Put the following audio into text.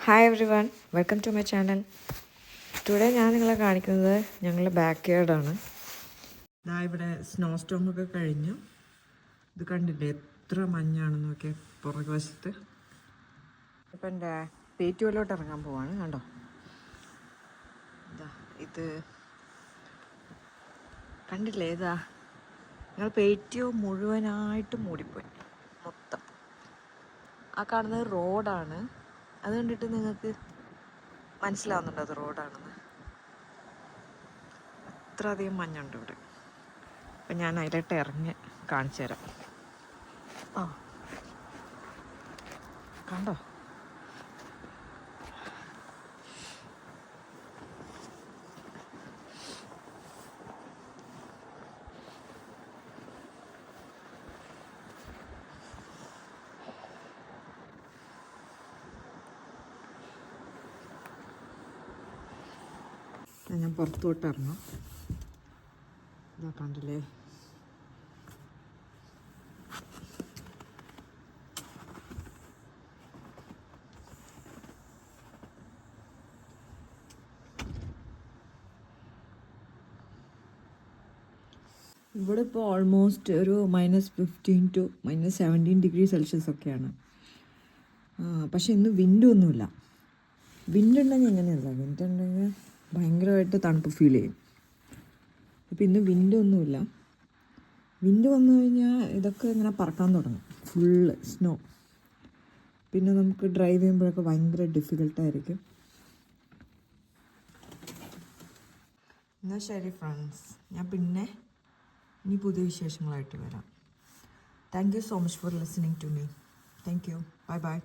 Hi everyone, welcome to my channel. Today ഞാൻ നിങ്ങളെ കാണിക്കുന്നത് ഞങ്ങളുടെ ബാക്ക് യാർഡാണ്. ഇതാ ഇവിടെ സ്നോ സ്റ്റോമൊക്കെ കഴിഞ്ഞു. ഇത് കണ്ടില്ലേ എത്ര മഞ്ഞാണെന്ന് നോക്കിയാൽ പുറകു വശത്ത്. ഇപ്പം എൻ്റെ പേറ്റുവല്ലോട്ട് ഇറങ്ങാൻ പോവാണ്. കണ്ടോ, ഇതാ ഇത് കണ്ടില്ലേ, ഇതാ നിങ്ങൾ പേറ്റു മുഴുവനായിട്ട് മൂടിപ്പോയി മൊത്തം. ആ കാണുന്നത് റോഡാണ്. അത് കണ്ടിട്ട് നിങ്ങൾക്ക് മനസ്സിലാവുന്നുണ്ടോ അത് റോഡാണെന്ന്? അത്ര അധികം മഞ്ഞുണ്ട് ഇവിടെ. അപ്പം ഞാൻ അതിലോട്ട് ഇറങ്ങി കാണിച്ചു തരാം. ആ കണ്ടോ, ഞാൻ പുറത്തോട്ട് ഇറങ്ങാം. ഇതാ കണ്ടില്ലേ, ഇവിടെ ഇപ്പോൾ ഓൾമോസ്റ്റ് ഒരു -15 to -17 ഡിഗ്രി സെൽഷ്യസ് ഒക്കെയാണ്. പക്ഷെ ഇന്ന് വിൻഡൊന്നുമില്ല. വിൻഡുണ്ടെങ്കിൽ എങ്ങനെയല്ല, വിൻഡുണ്ടെങ്കിൽ ഭയങ്കരമായിട്ട് തണുപ്പ് ഫീൽ ചെയ്യും. അപ്പോൾ ഇന്ന് വിൻഡൊന്നുമില്ല. വിൻഡ് വന്നു കഴിഞ്ഞാൽ ഇതൊക്കെ ഇങ്ങനെ പറക്കാൻ തുടങ്ങും, ഫുള്ള് സ്നോ. പിന്നെ നമുക്ക് ഡ്രൈവ് ചെയ്യുമ്പോഴൊക്കെ ഭയങ്കര ഡിഫിക്കൽട്ടായിരിക്കും. എന്നാൽ ശരി ഫ്രണ്ട്സ്, ഞാൻ പിന്നെ ഇനി പുതിയ വിശേഷങ്ങളായിട്ട് വരാം. Thank you so much for listening to me. Thank you. Bye by.